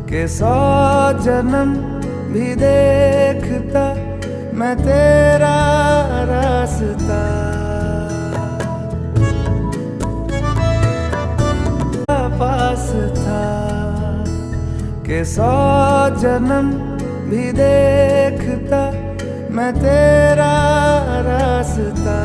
के 100 जन्म भी देखता मैं तेरा रास्ता। पास था के 100 जन्म भी देखता मैं तेरा रास्ता।